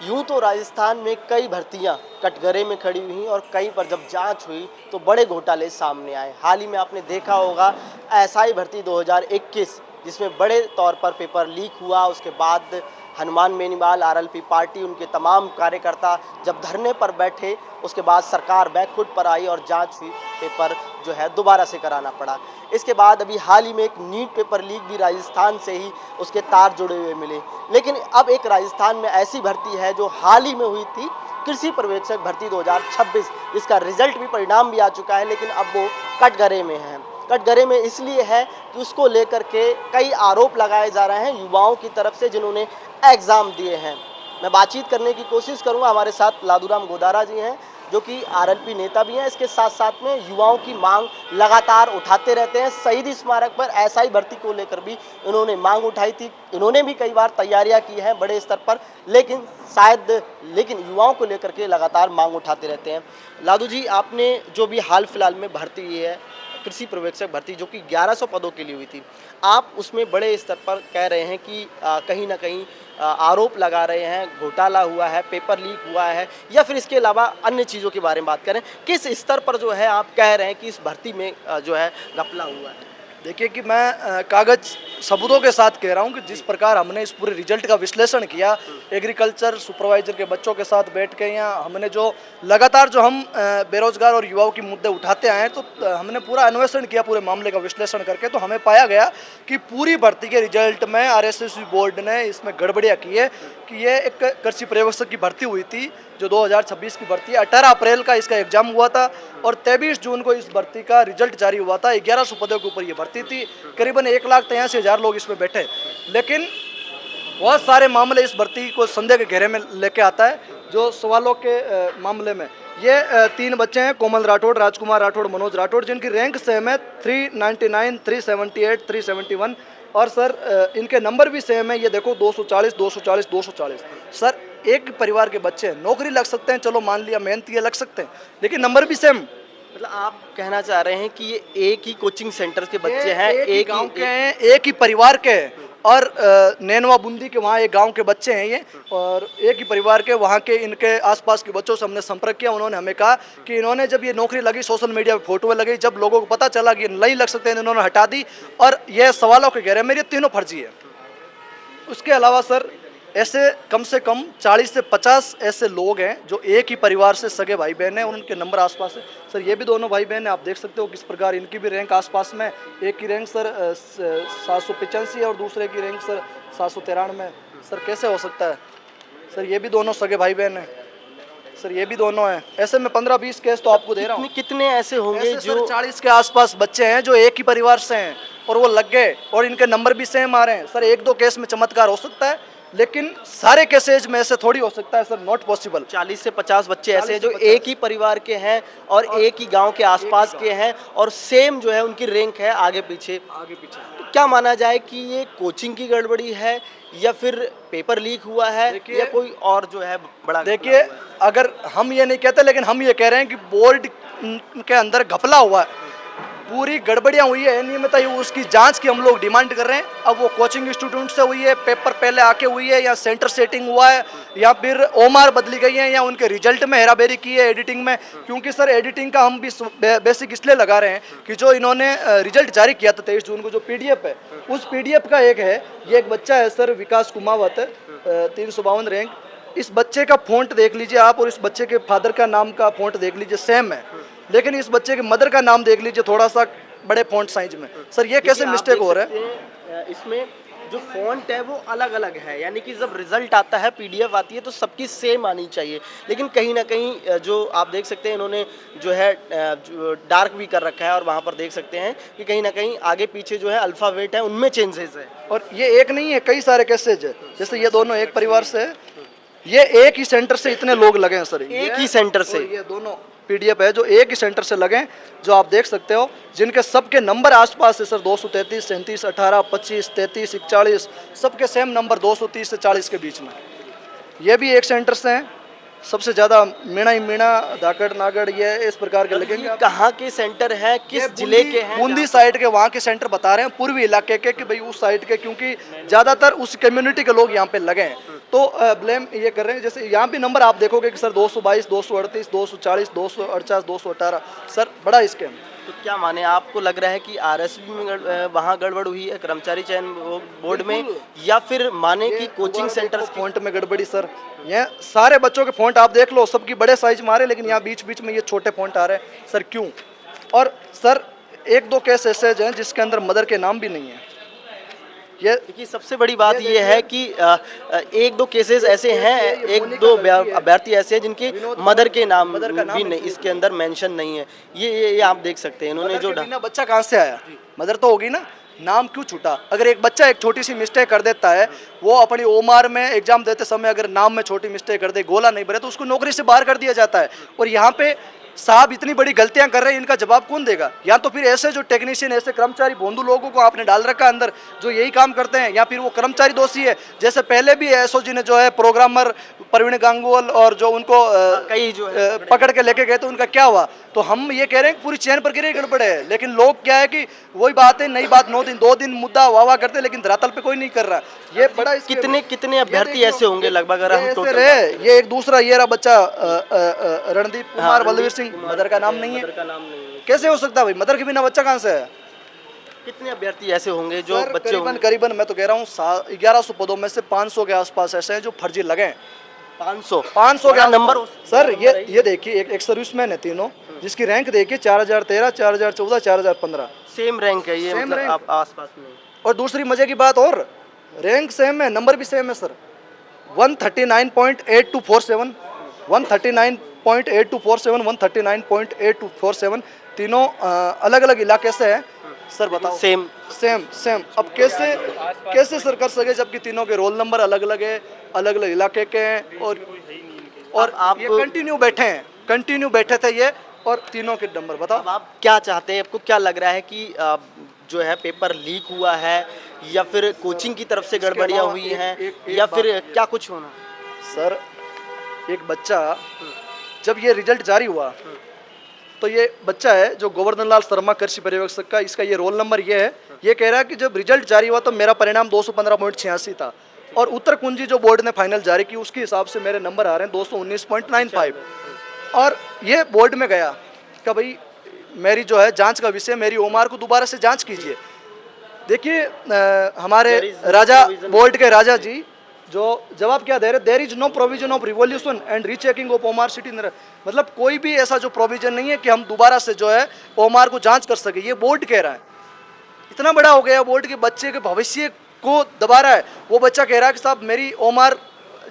यूं तो राजस्थान में कई भर्तियां कटघरे में खड़ी हुई और कई पर जब जांच हुई तो बड़े घोटाले सामने आए। हाल ही में आपने देखा होगा एसआई भर्ती 2021 जिसमें बड़े तौर पर पेपर लीक हुआ। उसके बाद हनुमान बेनीवाल आरएलपी पार्टी उनके तमाम कार्यकर्ता जब धरने पर बैठे, उसके बाद सरकार बैकफुट पर आई और जांच हुई, पेपर जो है दोबारा से कराना पड़ा। इसके बाद अभी हाल ही में एक नीट पेपर लीक भी राजस्थान से ही उसके तार जुड़े हुए मिले। लेकिन अब एक राजस्थान में ऐसी भर्ती है जो हाल ही में हुई थी, कृषि पर्यवेक्षक भर्ती 2026, जिसका रिजल्ट भी, परिणाम भी आ चुका है, लेकिन अब वो कटघरे में है। कटघरे में इसलिए है कि उसको लेकर के कई आरोप लगाए जा रहे हैं युवाओं की तरफ से जिन्होंने एग्ज़ाम दिए हैं। मैं बातचीत करने की कोशिश करूंगा। हमारे साथ लादूराम गोदारा जी हैं जो कि आरएलपी नेता भी हैं। इसके साथ साथ में युवाओं की मांग लगातार उठाते रहते हैं। शहीद स्मारक पर एसआई भर्ती को लेकर भी इन्होंने मांग उठाई थी। इन्होंने भी कई बार तैयारियां की हैं बड़े स्तर पर, लेकिन युवाओं को लेकर के लगातार मांग उठाते रहते हैं। लादू जी, आपने जो भी हाल फिलहाल में भर्ती हुई है कृषि पर्यवेक्षक भर्ती, जो कि 1100 पदों के लिए हुई थी, आप उसमें बड़े स्तर पर कह रहे हैं कि कहीं ना कहीं आरोप लगा रहे हैं, घोटाला हुआ है, पेपर लीक हुआ है, या फिर इसके अलावा अन्य चीज़ों के बारे में बात करें, किस स्तर पर जो है आप कह रहे हैं कि इस भर्ती में जो है घपला हुआ है? देखिए कि मैं कागज सबूतों के साथ कह रहा हूँ कि जिस प्रकार हमने इस पूरे रिजल्ट का विश्लेषण किया, एग्रीकल्चर सुपरवाइजर के बच्चों के साथ बैठ के, या हमने जो लगातार जो हम बेरोजगार और युवाओं की मुद्दे उठाते आए हैं, तो हमने पूरा अन्वेषण किया पूरे मामले का विश्लेषण करके। तो हमें पाया गया कि पूरी भर्ती के रिजल्ट में आरएसएस बोर्ड ने इसमें गड़बड़ियाँ की है कि ये एक कृषि पर्यवेक्षक की भर्ती हुई थी जो 2026 की भर्ती है। 18 अप्रैल का इसका एग्जाम हुआ था और 23 जून को इस भर्ती का रिजल्ट जारी हुआ था। 1100 पदों के ऊपर ये भर्ती थी, करीबन 1,83,000 लोग इसमें बैठे। लेकिन बहुत सारे मामले इस भर्ती को संदेह के घेरे में लेके आता है। जो सवालों के मामले में ये 3 बच्चे हैं, कोमल राठौड़, राजकुमार राठौड़, मनोज राठौड़, जिनकी रैंक सेम है 399, 378, 371, और सर इनके नंबर भी सेम है। ये देखो 240, 240, 240। सर एक परिवार के बच्चे हैं, नौकरी लग सकते हैं, चलो मान लिया मेहनती है, लग सकते हैं, लेकिन नंबर भी सेम। मतलब आप कहना चाह रहे हैं कि ये एक ही कोचिंग सेंटर के बच्चे हैं, एक गांव के हैं, एक ही परिवार के हैं, और नैनवा बूंदी के वहाँ एक गांव के बच्चे हैं ये, और एक ही परिवार के वहाँ के इनके आसपास के बच्चों से हमने संपर्क किया। उन्होंने हमें कहा कि इन्होंने जब ये नौकरी लगी, सोशल मीडिया पे फोटो लगी, जब लोगों को पता चला कि नहीं लग सकते, इन्होंने हटा दी, और ये सवालों के घेरे में ये तीनों फर्जी है। उसके अलावा सर ऐसे कम से कम 40 से 50 ऐसे लोग हैं जो एक ही परिवार से सगे भाई बहन हैं, उनके नंबर आसपास है। सर ये भी दोनों भाई बहन हैं, आप देख सकते हो किस प्रकार इनकी भी रैंक आसपास में। एक की रैंक सर 785 और दूसरे की रैंक सर 793। सर कैसे हो सकता है? सर ये भी दोनों सगे भाई बहन हैं, सर ये भी दोनों हैं। ऐसे में 15-20 केस तो आपको दे रहा हूँ। कितने ऐसे होंगे जो 40 के आसपास बच्चे हैं जो एक ही परिवार से हैं और वो लग गए, और इनके नंबर भी सेम आ रहे हैं। सर 1-2 केस में चमत्कार हो सकता है, लेकिन सारे केसेज में ऐसे थोड़ी हो सकता है। Sir not possible. 40 से 50 बच्चे ऐसे हैं जो एक ही परिवार के हैं और एक ही गांव के आसपास के हैं, और सेम जो है उनकी रैंक है आगे पीछे। तो क्या माना जाए कि ये कोचिंग की गड़बड़ी है, या फिर पेपर लीक हुआ है, या कोई और जो है बड़ा? देखिए, अगर हम ये नहीं कहते, लेकिन हम ये कह रहे हैं कि बोर्ड के अंदर घपला हुआ है, पूरी गड़बड़ियाँ हुई है, अनियमितता हुई, उसकी जांच की हम लोग डिमांड कर रहे हैं। अब वो कोचिंग स्टूडेंट से हुई है, पेपर पहले आके हुई है, या सेंटर सेटिंग हुआ है, या फिर ओमार बदली गई है, या उनके रिजल्ट में हेराफेरी की है एडिटिंग में। क्योंकि सर एडिटिंग का हम भी बेसिक इसलिए लगा रहे हैं कि जो इन्होंने रिजल्ट जारी किया था 23 जून को, जो PDF है, उस PDF का एक है, ये एक बच्चा है सर विकास कुमावत, 352 रैंक। इस बच्चे का फ़ॉन्ट देख लीजिए आप, और इस बच्चे के फादर का नाम का फ़ॉन्ट देख लीजिए, सेम है, लेकिन इस बच्चे के मदर का नाम देख लीजिए थोड़ा सा बड़े फ़ॉन्ट साइज में। सर ये कैसे मिस्टेक हो रहा है? इसमें जो फॉन्ट है वो अलग अलग है, यानी कि जब रिजल्ट आता है, PDF आती है, तो सबकी सेम आनी चाहिए, लेकिन कहीं ना कहीं जो आप देख सकते हैं इन्होंने जो है डार्क भी कर रखा है, और वहाँ पर देख सकते हैं कि कहीं ना कहीं आगे पीछे जो है अल्फ़ाबेट है उनमें चेंजेस है। और ये एक नहीं है, कई सारे केसेज है। जैसे ये दोनों एक परिवार से, ये एक ही सेंटर से इतने लोग लगे हैं सर, एक ही सेंटर से। ये दोनों PDF है जो एक ही सेंटर से लगे, जो आप देख सकते हो, जिनके सबके नंबर आसपास है सर 233, 37, 18, 25, 33, 41, सबके सेम नंबर 230 से 40 के बीच में। ये भी एक सेंटर से हैं। सबसे ज़्यादा मीणा ही मीणा, धाकड़ नागड़, ये इस प्रकार के लगेंगे। कहाँ के सेंटर है, किस जिले के हैं? बूंदी साइड के वहाँ के सेंटर बता रहे हैं, पूर्वी इलाके के, कि भाई उस साइड के, क्योंकि ज़्यादातर उस कम्युनिटी के लोग यहाँ पे लगे हैं। तो ब्लेम ये कर रहे हैं। जैसे यहाँ भी नंबर आप देखोगे कि सर 222, 238, 240, 248, 218, सर बड़ा स्कैम। तो क्या माने, आपको लग रहा है कि आरएसबी में वहाँ गड़बड़ हुई है कर्मचारी चयन बोर्ड में, या फिर माने कि कोचिंग सेंटर्स की? फॉन्ट में गड़बड़ी सर, ये सारे बच्चों के फॉन्ट आप देख लो, सबकी बड़े साइज मारे, लेकिन यहाँ बीच बीच में ये छोटे फॉन्ट आ रहे हैं सर, क्यों? और सर एक दो केस ऐसे हैं जिसके अंदर मदर के नाम भी नहीं है। ये देखिए, सबसे बड़ी बात ये है कि एक दो केसेस ऐसे हैं, एक दो अभ्यर्थी ऐसे हैं जिनके मदर के नाम भी नहीं, इसके अंदर मेंशन नहीं है। ये आप देख सकते हैं, इन्होंने जो बिना बच्चा कहाँ से आया, मदर तो होगी ना, नाम क्यों छूटा? अगर एक बच्चा एक छोटी सी मिस्टेक कर देता है, वो अपनी ओमार में एग्जाम देते समय अगर नाम में छोटी मिस्टेक कर दे, गोला नहीं भरे, तो उसको नौकरी से बाहर कर दिया जाता है। और यहाँ पे साहब इतनी बड़ी गलतियां कर रहे हैं, इनका जवाब कौन देगा? या तो फिर ऐसे जो टेक्नीशियन, ऐसे कर्मचारी भोंदू लोगों को आपने डाल रखा अंदर जो यही काम करते हैं, या फिर वो कर्मचारी दोषी है? जैसे पहले भी एसओजी ने जो है प्रोग्रामर प्रवीण गांगुल और जो उनको कई जो पकड़ के लेके गए, तो उनका क्या हुआ? तो हम ये कह रहे हैं कि पूरी चैन प्रक्रिया गड़बड़ है, लेकिन लोग क्या है कि वही बात है, नई बात 9 दिन 2 दिन मुद्दा वाह करते हैं, लेकिन धरातल पे कोई नहीं कर रहा। ये बड़ा कितने अभ्यर्थी ऐसे होंगे लगभग, अगर हम टोटल? ये एक दूसरा ये रहा बच्चा रणदीप कुमार, बलवीर सिंह, मदर का नाम नहीं है। कैसे हो सकता है भाई, मदर के बिना बच्चा कहाँ से है? कितने अभ्यर्थी ऐसे होंगे जो बच्चे करीबन मैं तो कह रहा हूँ 1100 पदों में से 500 के आसपास ऐसे हैं जो फर्जी लगे हैं। 500 का नंबर सर। ये देखिए, एक सर्विसमैन है तीनों, जिसकी रैंक देखिए 4013, 4014, 4015, सेम रैंक है ये, मतलब आप आसपास में। और दूसरी मजे की बात, और रैंक सेम है, नंबर भी सेम है सर। 139.8247, 139.8247, 139.8247, तीनों अलग अलग इलाके से है सर। बताओ, सेम। अब कैसे सर कर सके, जबकि तीनों के रोल नंबर अलग अलग है, अलग अलग इलाके के हैं, और आप ये कंटिन्यू बैठे थे ये, और तीनों के नंबर बताओ। आप क्या चाहते हैं? आपको क्या लग रहा है कि जो है पेपर लीक हुआ है, या फिर कोचिंग की तरफ से गड़बड़ियाँ हुई हैं, या फिर क्या कुछ होना? सर एक बच्चा, जब ये रिजल्ट जारी हुआ, तो ये बच्चा है जो गोवर्धन लाल शर्मा कृषि पर्यवेक्षक का, इसका ये रोल नंबर ये है। ये कह रहा है कि जब रिजल्ट जारी हुआ तो मेरा परिणाम 215.86 था, और उत्तर कुंजी जो बोर्ड ने फाइनल जारी की उसके हिसाब से मेरे नंबर आ रहे हैं 219.95। और ये बोर्ड में गया कि भाई मेरी जो है जांच का विषय, मेरी ओमार को दोबारा से जांच कीजिए। देखिए हमारे राजा, बोर्ड के राजा जी जो जवाब क्या दे रहे, there is no provision of revaluation and rechecking of OMR sheet. मतलब कोई भी ऐसा जो प्रोविजन नहीं है कि हम दोबारा से जो है ओमार को जांच कर सके, ये बोर्ड कह रहा है। इतना बड़ा हो गया बोर्ड के बच्चे के भविष्य को दबा रहा है। वो बच्चा कह रहा है कि साहब मेरी ओमार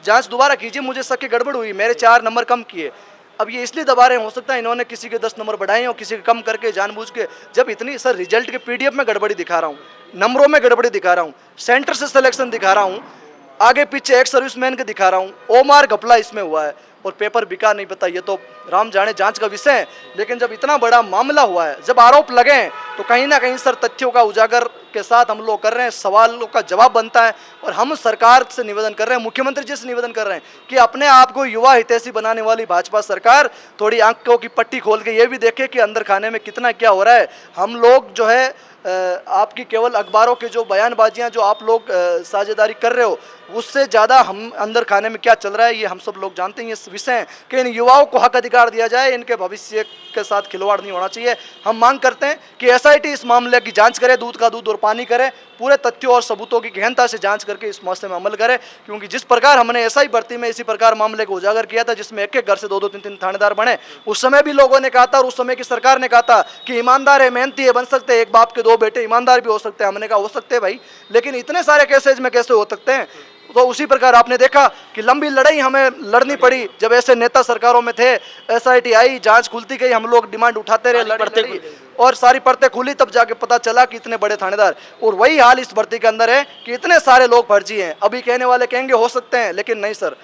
जांच दोबारा कीजिए, मुझे शक की गड़बड़ हुई, मेरे 4 नंबर कम किए। अब ये इसलिए दबा रहे हैं, हो सकता है इन्होंने किसी के 10 नंबर बढ़ाए और किसी के कम करके जानबूझ के। जब इतनी सर रिजल्ट के पीडीएफ में गड़बड़ी दिखा रहा हूँ, नंबरों में गड़बड़ी दिखा रहा हूँ, सेंटर से सिलेक्शन दिखा रहा हूँ, आगे पीछे एक सर्विसमैन के दिखा रहा हूँ, ओमार घपला इसमें हुआ है, और पेपर बिका नहीं पता, ये तो राम जाने जांच का विषय है। लेकिन जब इतना बड़ा मामला हुआ है, जब आरोप लगे हैं, तो कहीं ना कहीं सर तथ्यों का उजागर के साथ हम लोग कर रहे हैं, सवालों का जवाब बनता है। और हम सरकार से निवेदन कर रहे हैं, मुख्यमंत्री जी से निवेदन कर रहे हैं कि अपने आप को युवा हितैषी बनाने वाली भाजपा सरकार थोड़ी आंखों की पट्टी खोल के ये भी देखे कि अंदर खाने में कितना क्या हो रहा है। हम लोग जो है आपकी केवल अखबारों के जो बयानबाजियां जो आप लोग साझेदारी कर रहे हो, उससे ज़्यादा हम अंदर खाने में क्या चल रहा है ये हम सब लोग जानते हैं। ये विषय है कि इन युवाओं को हक अधिकार दिया जाए, इनके भविष्य के साथ खिलवाड़ नहीं होना चाहिए। हम मांग करते हैं कि एसआईटी इस मामले की जांच करे, दूध का दूध और पानी करे, पूरे तथ्यों और सबूतों की गहनता से जांच करके इस मसले में अमल करे। क्योंकि जिस प्रकार हमने एसआई भर्ती में इसी प्रकार मामले को उजागर किया था, जिसमें एक एक घर से 2-2, 3-3 थानेदार बने, उस समय भी लोगों ने कहा था और उस समय की सरकार ने कहा था कि ईमानदार है, मेहनती है, बन सकते हैं, एक बाप के 2 बेटे ईमानदार भी हो सकते हैं। हमने कहा हो सकते हैं भाई, लेकिन इतने सारे केसेज में कैसे हो सकते हैं? तो उसी प्रकार आपने देखा कि लंबी लड़ाई हमें लड़नी पड़ी जब ऐसे नेता सरकारों में थे। एसआईटी आई, जांच खुलती गई, हम लोग डिमांड उठाते रहे, लड़ी और सारी परतें खुली, तब जाके पता चला कि इतने बड़े थानेदार। और वही हाल इस भर्ती के अंदर है कि इतने सारे लोग फर्जी हैं। अभी कहने वाले कहेंगे हो सकते हैं, लेकिन नहीं सर,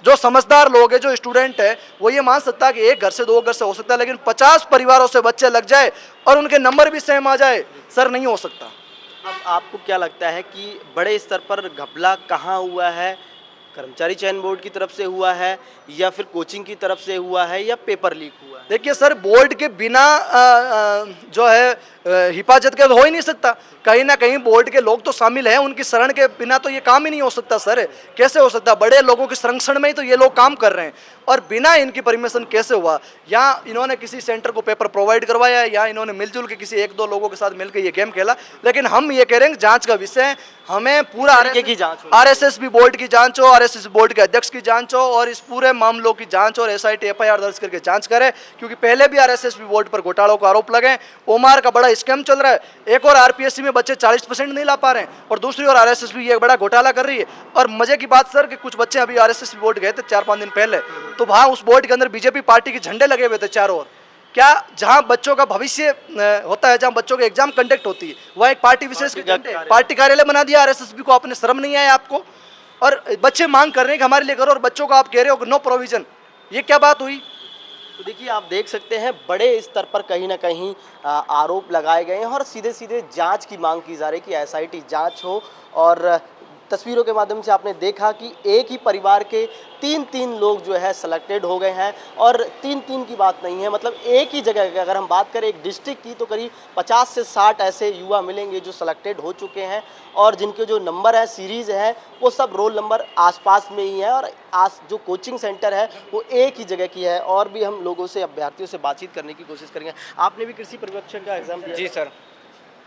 जो समझदार लोग हैं, जो स्टूडेंट है, वो ये मान सकता है कि एक घर से 2 घर से हो सकता है, लेकिन 50 परिवारों से बच्चे लग जाए और उनके नंबर भी सेम आ जाए, सर नहीं हो सकता। अब आपको क्या लगता है कि बड़े स्तर पर घपला कहाँ हुआ है, कर्मचारी चयन बोर्ड की तरफ से हुआ है या फिर कोचिंग की तरफ से हुआ है या पेपर लीक हुआ है? देखिए सर, बोर्ड के बिना जो है हिफाजत के तो हो ही नहीं सकता। कहीं ना कहीं बोर्ड के लोग तो शामिल हैं, उनकी शरण के बिना तो ये काम ही नहीं हो सकता सर। कैसे हो सकता? बड़े लोगों के संरक्षण में ही तो ये लोग काम कर रहे हैं, और बिना इनकी परमिशन कैसे हुआ? या इन्होंने किसी सेंटर को पेपर प्रोवाइड करवाया, या इन्होंने मिलजुल के किसी एक दो लोगों के साथ मिलकर ये गेम खेला। लेकिन हम ये कह रहे हैं जांच का विषय है, हमें पूरा की जांच आरएसएस बोर्ड की जांच हो, आरएसएस बोर्ड के अध्यक्ष की जांच हो, और इस पूरे मामलों की जांच और एसआईटी एफआईआर दर्ज करके जांच करे। क्योंकि पहले भी आरएसएस बोर्ड पर घोटालों का आरोप लगे, ओमार का बड़ा स्कैम चल रहा है, एक और आरपीएससी में बच्चे 40% नहीं ला पा रहे हैं, और दूसरी ओर आरएसएस भी ये बड़ा घोटाला कर रही है। और मजे की बात सर कि कुछ बच्चे अभी आरएसएस बोर्ड गए थे 4-5 दिन पहले, तो वहाँ उस बोर्ड के अंदर बीजेपी पार्टी के झंडे लगे हुए थे चारों ओर। क्या जहाँ बच्चों का भविष्य होता है, जहाँ बच्चों के एग्जाम कंडक्ट होती है, वह एक पार्टी विशेष के झंडे, पार्टी कार्यालय बना दिया आरएसएस को। आपने शर्म नहीं आया आपको? और बच्चे मांग कर रहे हैं कि हमारे लिए करो, और बच्चों को आप कह रहे हो नो प्रोविजन। ये क्या बात हुई? तो देखिए, आप देख सकते हैं बड़े स्तर पर कहीं ना कहीं आरोप लगाए गए हैं और सीधे सीधे जांच की मांग की जा रही है कि एसआईटी जांच हो। और तस्वीरों के माध्यम से आपने देखा कि एक ही परिवार के 3-3 लोग जो है सेलेक्टेड हो गए हैं, और 3-3 की बात नहीं है, मतलब एक ही जगह की अगर हम बात करें एक डिस्ट्रिक्ट की, तो करीब 50 से 60 ऐसे युवा मिलेंगे जो सेलेक्टेड हो चुके हैं, और जिनके जो नंबर है सीरीज़ है वो सब रोल नंबर आसपास में ही है, और जो कोचिंग सेंटर है वो एक ही जगह की है। और भी हम लोगों से, अभ्यर्थियों से बातचीत करने की कोशिश करेंगे। आपने भी कृषि पर्यवेक्षक का एग्जाम दिया? जी सर,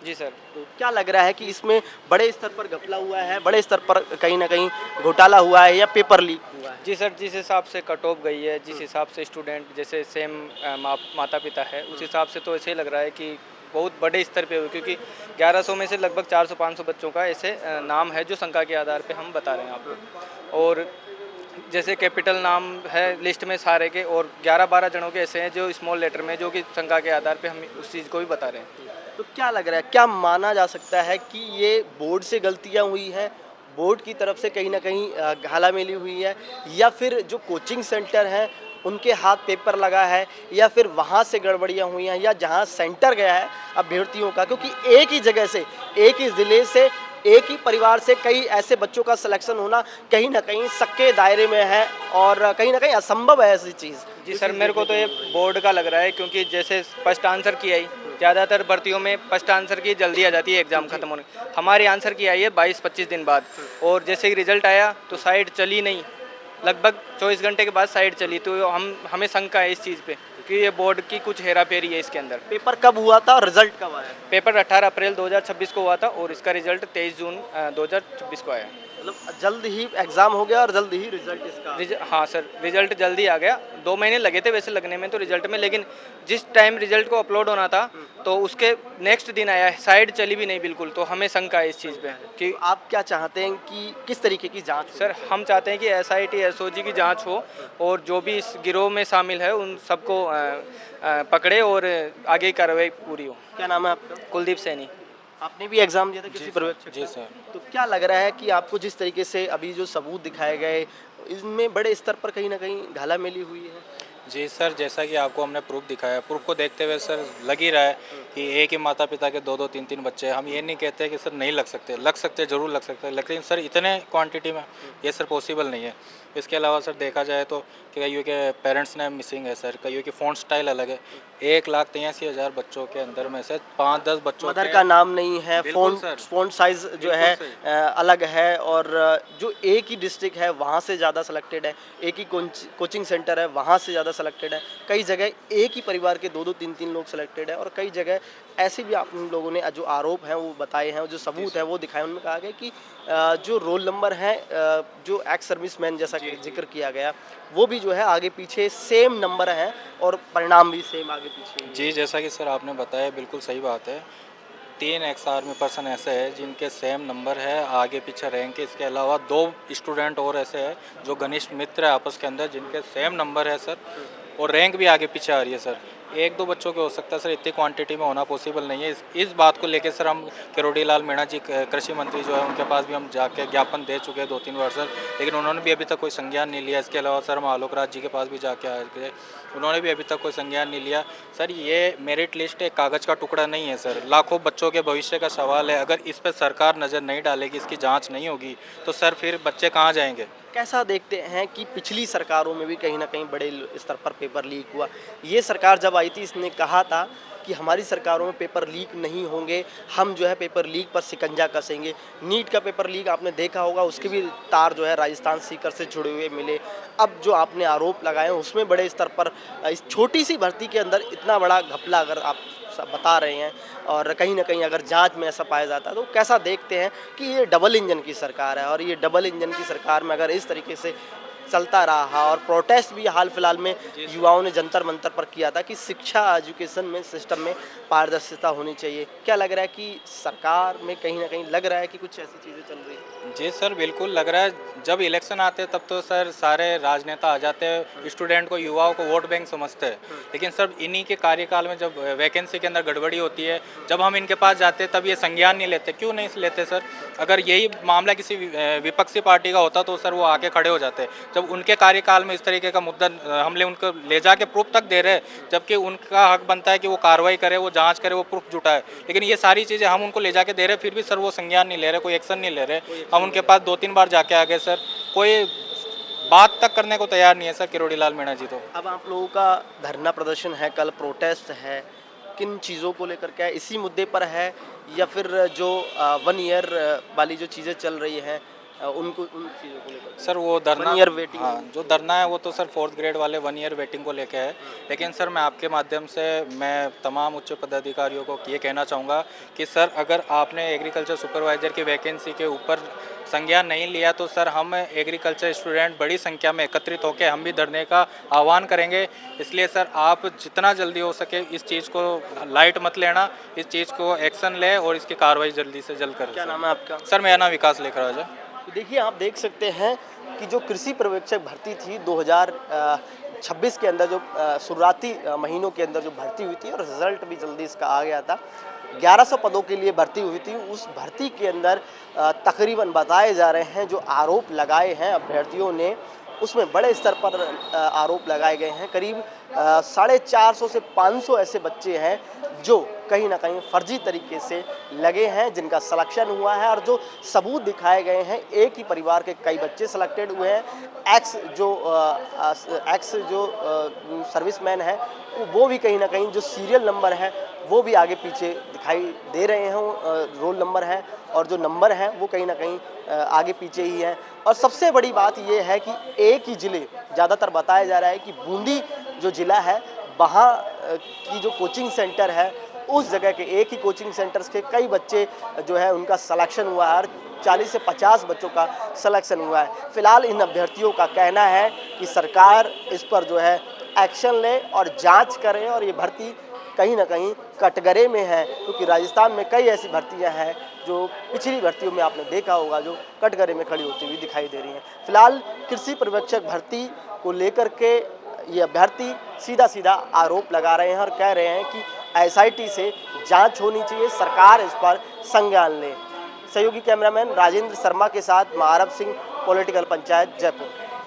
जी सर। तो क्या लग रहा है कि इसमें बड़े स्तर पर घपला हुआ है, बड़े स्तर पर कहीं ना कहीं घोटाला हुआ है या पेपर लीक हुआ है? जी सर, जिस हिसाब से कट ऑफ गई है, जिस हिसाब से स्टूडेंट जैसे सेम माता पिता है, उस हिसाब से तो ऐसे ही लग रहा है कि बहुत बड़े स्तर पे हुई। क्योंकि 1100 में से लगभग 400-500 बच्चों का ऐसे नाम है जो शंका के आधार पे हम बता रहे हैं आपको। और जैसे कैपिटल नाम है लिस्ट में सारे के, और 11-12 जनों के ऐसे हैं जो स्मॉल लेटर में, जो कि शंका के आधार पे हम उस चीज़ को भी बता रहे हैं। तो क्या लग रहा है, क्या माना जा सकता है कि ये बोर्ड से गलतियां हुई हैं, बोर्ड की तरफ से कहीं ना कहीं घालामेली हुई है, या फिर जो कोचिंग सेंटर हैं उनके हाथ पेपर लगा है, या फिर वहाँ से गड़बड़ियाँ हुई हैं, या जहाँ सेंटर गया है अभ्यर्थियों का? क्योंकि एक ही जगह से, एक ही ज़िले से, एक ही परिवार से कई ऐसे बच्चों का सिलेक्शन होना कहीं ना कहीं शक के दायरे में है, और कहीं ना कहीं असंभव है ऐसी चीज़। जी सर, मेरे को तो ये बोर्ड का लग रहा है, क्योंकि जैसे फर्स्ट आंसर की आई, ज़्यादातर भर्तियों में फर्स्ट आंसर की जल्दी आ जाती है एग्ज़ाम खत्म होने। हमारी आंसर की आई है 22-25 दिन बाद, और जैसे ही रिजल्ट आया तो साइट चली नहीं, लगभग 24 घंटे के बाद साइट चली। तो हमें शंका है इस चीज़ पे कि ये बोर्ड की कुछ हेरा फेरी है इसके अंदर। पेपर कब हुआ था और रिजल्ट कब आया? पेपर 18 अप्रैल 2026 को हुआ था, और इसका रिजल्ट 23 जून 2026 को आया। मतलब जल्द ही एग्ज़ाम हो गया और जल्द ही रिजल्ट इसका? हाँ सर, रिजल्ट जल्दी आ गया। 2 महीने लगे थे वैसे लगने में तो रिजल्ट में, लेकिन जिस टाइम रिजल्ट को अपलोड होना था तो उसके नेक्स्ट दिन आया, साइड चली भी नहीं बिल्कुल। तो हमें शंका है इस चीज़ पे कि आप क्या चाहते हैं कि किस तरीके की जांच हो? सर, हम चाहते हैं कि एसआईटी एसओजी की जांच हो, और जो भी इस गिरोह में शामिल है उन सबको पकड़े और आगे की कार्रवाई पूरी हो। क्या नाम है आपका? कुलदीप सैनी। आपने भी एग्ज़ाम दिया था किसी पर्यवेक्षक? जी सर। तो क्या लग रहा है कि आपको जिस तरीके से अभी जो सबूत दिखाए गए, इनमें बड़े स्तर पर कहीं ना कहीं घालामेली हुई है? जी सर, जैसा कि आपको हमने प्रूफ दिखाया, प्रूफ को देखते हुए सर लग ही रहा है कि एक ही माता पिता के 2-2, 3-3 बच्चे हैं। हम ये नहीं कहते कि सर नहीं लग सकते ज़रूर लग सकते हैं, लेकिन सर इतने क्वांटिटी में ये सर पॉसिबल नहीं है। इसके अलावा सर देखा जाए तो कईयों के पेरेंट्स नेम मिसिंग है सर, कईयों की फ़ॉन्ट स्टाइल अलग है। 1,83,000 बच्चों के अंदर में से 5-10 बच्चों मदर का नाम नहीं है, फ़ॉन्ट साइज़ जो है अलग है, और जो एक ही डिस्ट्रिक्ट है वहाँ से ज़्यादा सेलेक्टेड है, एक ही कोचिंग सेंटर है वहाँ से ज़्यादा सेलेक्टेड है, कई जगह एक ही परिवार के 2-2, 3-3 लोग सेलेक्टेड है, और कई जगह ऐसे भी आप लोगों ने जो आरोप हैं वो बताए हैं, जो सबूत है वो दिखाए। उनमें कहा गया कि जो रोल नंबर है, जो एक्स सर्विसमैन जैसा कि जिक्र किया गया, वो भी जो है आगे पीछे सेम नंबर है, और परिणाम भी सेम आगे पीछे। जी, जैसा कि सर आपने बताया बिल्कुल सही बात है। 3 एक्स आर्मी पर्सन ऐसे हैं जिनके सेम नंबर है आगे पीछे रैंक के। इसके अलावा 2 स्टूडेंट और ऐसे हैं जो घनिष्ठ मित्र है आपस के अंदर, जिनके सेम नंबर है सर, और रैंक भी आगे पीछे आ रही है सर। 1-2 बच्चों के हो सकता है सर, इतनी क्वांटिटी में होना पॉसिबल नहीं है। इस बात को लेकर सर हम किरोड़ी लाल मीणा जी कृषि मंत्री जो है उनके पास भी हम जाके ज्ञापन दे चुके हैं 2-3 बार सर, लेकिन उन्होंने भी अभी तक कोई संज्ञान नहीं लिया। इसके अलावा सर हम आलोक राज जी के पास भी जाके आए थे, उन्होंने भी अभी तक कोई संज्ञान नहीं लिया। सर, ये मेरिट लिस्ट एक कागज़ का टुकड़ा नहीं है सर, लाखों बच्चों के भविष्य का सवाल है। अगर इस पर सरकार नज़र नहीं डालेगी, इसकी जाँच नहीं होगी, तो सर फिर बच्चे कहाँ जाएंगे? कैसा देखते हैं कि पिछली सरकारों में भी कहीं ना कहीं बड़े स्तर पर पेपर लीक हुआ। ये सरकार जब आई थी इसने कहा था कि हमारी सरकारों में पेपर लीक नहीं होंगे, हम जो है पेपर लीक पर शिकंजा कसेंगे। नीट का पेपर लीक आपने देखा होगा, उसके भी तार जो है राजस्थान सीकर से जुड़े हुए मिले। अब जो आपने आरोप लगाए हैं उसमें बड़े स्तर पर इस छोटी सी भर्ती के अंदर इतना बड़ा घपला अगर आप बता रहे हैं और कहीं ना कहीं अगर जांच में ऐसा पाया जाता है तो कैसा देखते हैं कि ये डबल इंजन की सरकार है और ये डबल इंजन की सरकार में अगर इस तरीके से चलता रहा और प्रोटेस्ट भी हाल फिलहाल में युवाओं ने जंतर मंतर पर किया था कि शिक्षा एजुकेशन में सिस्टम में पारदर्शिता होनी चाहिए। क्या लग रहा है कि सरकार में कहीं ना कहीं लग रहा है कि कुछ ऐसी चीज़ें चल रही है? जी सर, बिल्कुल लग रहा है। जब इलेक्शन आते हैं तब तो सर सारे राजनेता आ जाते हैं, स्टूडेंट को, युवाओं को वोट बैंक समझते हैं। लेकिन सर इन्हीं के कार्यकाल में जब वैकेंसी के अंदर गड़बड़ी होती है, जब हम इनके पास जाते हैं तब ये संज्ञान नहीं लेते। क्यों नहीं लेते सर? अगर यही मामला किसी विपक्षी पार्टी का होता तो सर वो आके खड़े हो जाते। जब उनके कार्यकाल में इस तरीके का मुद्दा हम उनको ले जाके प्रूफ तक दे रहे हैं, जबकि उनका हक बनता है कि वो कार्रवाई करे, वो जांच करे, वो प्रूफ जुटाए। लेकिन ये सारी चीज़ें हम उनको ले जाके दे रहे हैं, फिर भी सर वो संज्ञान नहीं ले रहे, कोई एक्शन नहीं ले रहे। हम उनके पास 2-3 बार जाके आ गए सर, कोई बात तक करने को तैयार नहीं है सर किरोड़ी लाल मीणा जी। तो अब आप लोगों का धरना प्रदर्शन है, कल प्रोटेस्ट है, किन चीज़ों को लेकर के है? इसी मुद्दे पर है या फिर जो 1 ईयर वाली जो चीज़ें चल रही हैं उनको, उन चीज़ों को लेकर? सर वो धरना 1 ईयर वेटिंग, हाँ, जो धरना है वो तो सर 4th ग्रेड वाले 1 ईयर वेटिंग को लेके है। लेकिन सर मैं आपके माध्यम से मैं तमाम उच्च पदाधिकारियों को ये कहना चाहूँगा कि सर अगर आपने एग्रीकल्चर सुपरवाइज़र की वैकेंसी के ऊपर संज्ञान नहीं लिया तो सर हम एग्रीकल्चर स्टूडेंट बड़ी संख्या में एकत्रित होकर हम भी धरने का आह्वान करेंगे। इसलिए सर आप जितना जल्दी हो सके इस चीज़ को लाइट मत लेना, इस चीज़ को एक्शन ले और इसकी कार्रवाई जल्दी से जल्द करें। क्या नाम है आपका? सर मेरा नाम विकास लेखराज है। देखिए आप देख सकते हैं कि जो कृषि पर्यवेक्षक भर्ती थी 2026 के अंदर, जो शुरुआती महीनों के अंदर जो भर्ती हुई थी और रिजल्ट भी जल्दी इसका आ गया था, 1100 पदों के लिए भर्ती हुई थी। उस भर्ती के अंदर तकरीबन बताए जा रहे हैं जो आरोप लगाए हैं अभ्यर्थियों ने, उसमें बड़े स्तर पर आरोप लगाए गए हैं। करीब 450 से 500 ऐसे बच्चे हैं जो कहीं ना कहीं फर्जी तरीके से लगे हैं, जिनका सिलेक्शन हुआ है और जो सबूत दिखाए गए हैं, एक ही परिवार के कई बच्चे सिलेक्टेड हुए हैं। एक्स जो सर्विसमैन है वो भी कहीं ना कहीं जो सीरियल नंबर है वो भी आगे पीछे दिखाई दे रहे हैं, रोल नंबर है और जो नंबर है वो कहीं ना कहीं आगे पीछे ही है। और सबसे बड़ी बात ये है कि एक ही ज़िले, ज़्यादातर बताया जा रहा है कि बूंदी जो ज़िला है वहाँ की जो कोचिंग सेंटर है, उस जगह के एक ही कोचिंग सेंटर्स के कई बच्चे जो है उनका सिलेक्शन हुआ है और 40 से 50 बच्चों का सिलेक्शन हुआ है। फिलहाल इन अभ्यर्थियों का कहना है कि सरकार इस पर जो है एक्शन ले और जांच करे और ये भर्ती कहीं ना कहीं कटघरे में है, क्योंकि राजस्थान में कई ऐसी भर्तियां हैं जो पिछली भर्तियों में आपने देखा होगा जो कटघरे में खड़ी होती हुई दिखाई दे रही हैं। फिलहाल कृषि पर्यवेक्षक भर्ती को लेकर के ये अभ्यर्थी सीधा सीधा आरोप लगा रहे हैं और कह रहे हैं कि SIT से जांच होनी चाहिए, सरकार इस पर संज्ञान ले। सहयोगी कैमरामैन राजेंद्र शर्मा के साथ महारव सिंह, पॉलिटिकल पंचायत, जयपुर।